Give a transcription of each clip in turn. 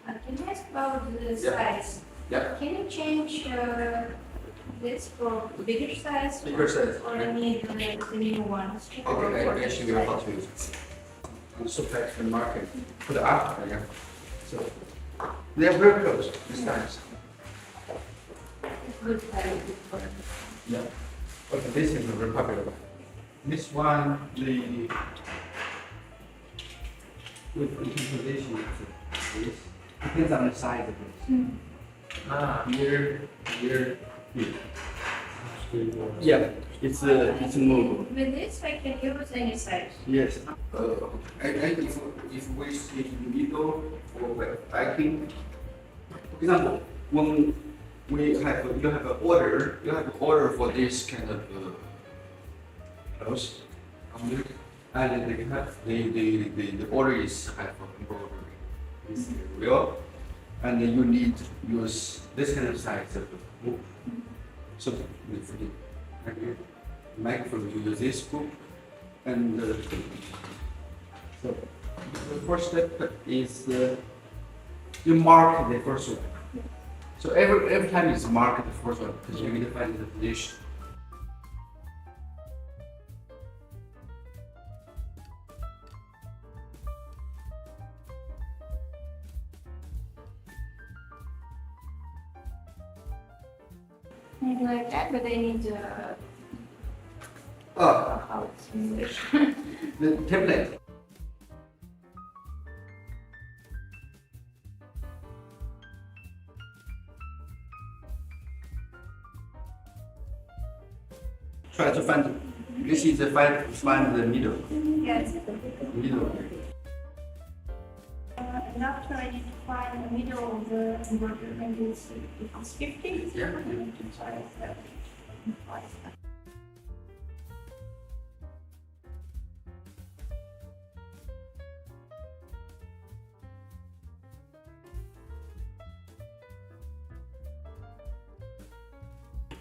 Can I ask about the size? Yeah. Can you change this for bigger size? Bigger size. Or I need the new ones? Okay, I can show you how to use it. On supply to the market for the art. Yeah. So they are very close. These times. Good size. Yeah. Okay, this is very popular. This one, the with position is this. Depends on the size of it. Here, here, here. Yeah, it's a move. With this, I can use any size. Yes. If we see in the middle for packing, for example, when you have an order for this kind of clothes, and they have the order is have embroidery, is real, and then you need to use this kind of size of book. So for the microphone, you use this book, and so the first step is you mark the first one. So every time you mark the first one because you need to find the position. Maybe like that, but I need how it's in English. The template. Try to find. This is the find the middle. Yes. Middle. And after I need to find the middle of the embroidery, maybe it's 50. Yeah. I need to try that.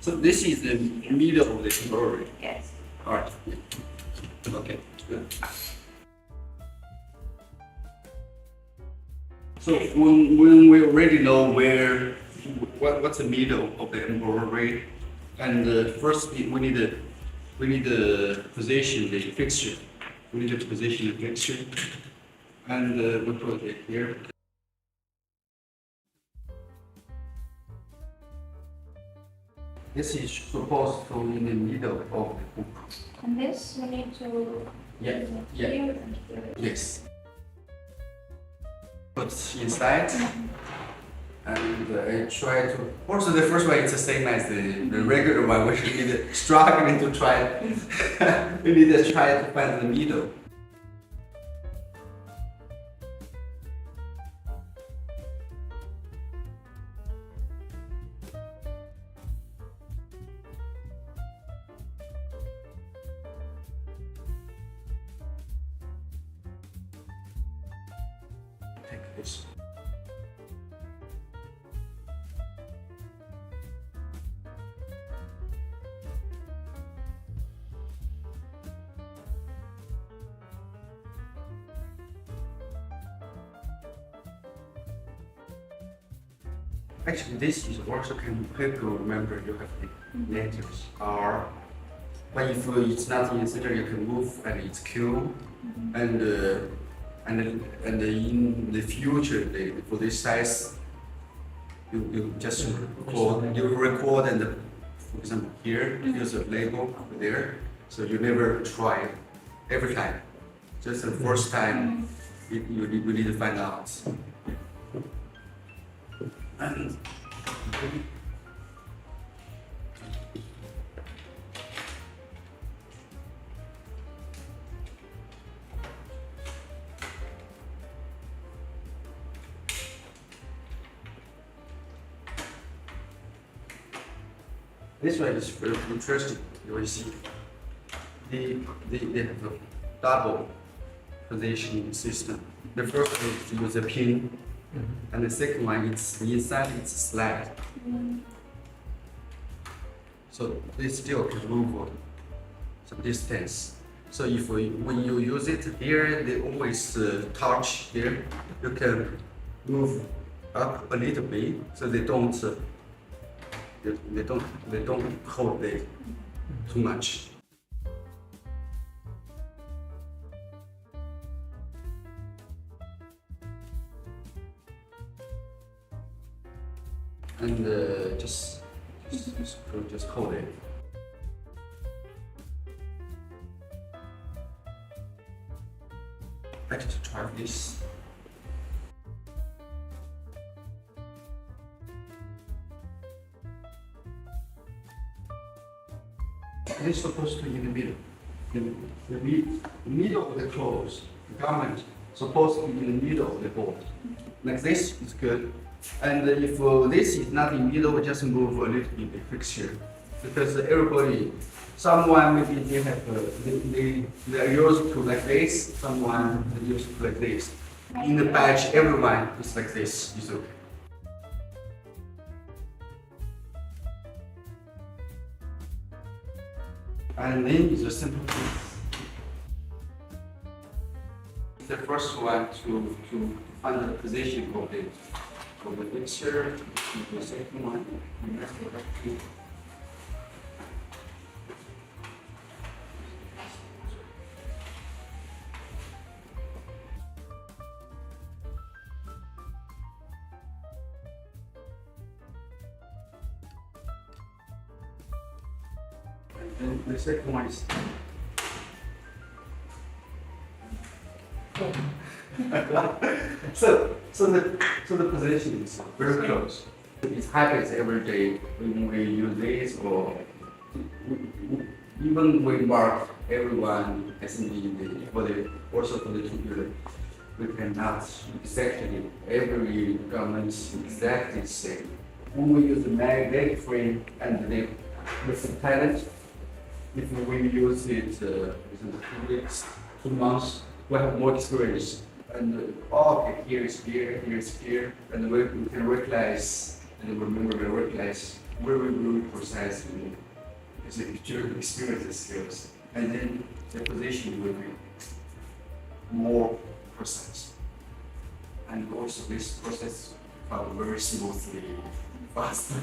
So this is the middle of the embroidery. Yes. All right. Okay. Good. So when we already know what's the middle of the embroidery, and first we need to position the fixture. We need to position the fixture, and we put it here. This is supposed to be in the middle of the book. And this we need to Yeah. here Yeah. and here. Yes. Put inside, and I try to. Also, the first one is the same as the regular one, which you need struggling to try. You need to try to find the middle. Take this. Actually, this is also can help you remember you have the letters R. But if it's not in center, you can move and it's Q, and in the future, for this size, you just record and for example here use a label there, so you never try it every time. Just the first time, you need to find out. And this one is very interesting. You will see they have a double position system. The first one is to use a pin, and the second one is inside it's a slide. So they still can move some distance. So if when you use it here, they always touch here. You can move up a little bit so they don't hold it too much. And just hold it. Let's try this. It's supposed to be in the middle. The middle of the clothes, the garment, supposed to be in the middle of the board. Like this is good. And if this is not in the middle, just move a little bit the fixture. Because everybody, someone maybe they have, they're used to like this, someone is used to like this. In the batch, everyone is like this, it's okay. And then is a simple thing. The first one to find the position of the fixture, the second one, and that's what I do. And the second one is so the position is very close. It happens every day when we use this, or even we mark everyone as needed for the also for the computer. We cannot exactly every garment exactly the same. When we use the MaggieFrame and the different talent, if we use it within 2 weeks, 2 months, we have more experience. And okay, here is here, here is here, and we can recognize and remember the recognize very precisely. It's a pure experience skills, and then the position will be more precise. And also this process very smoothly, fast.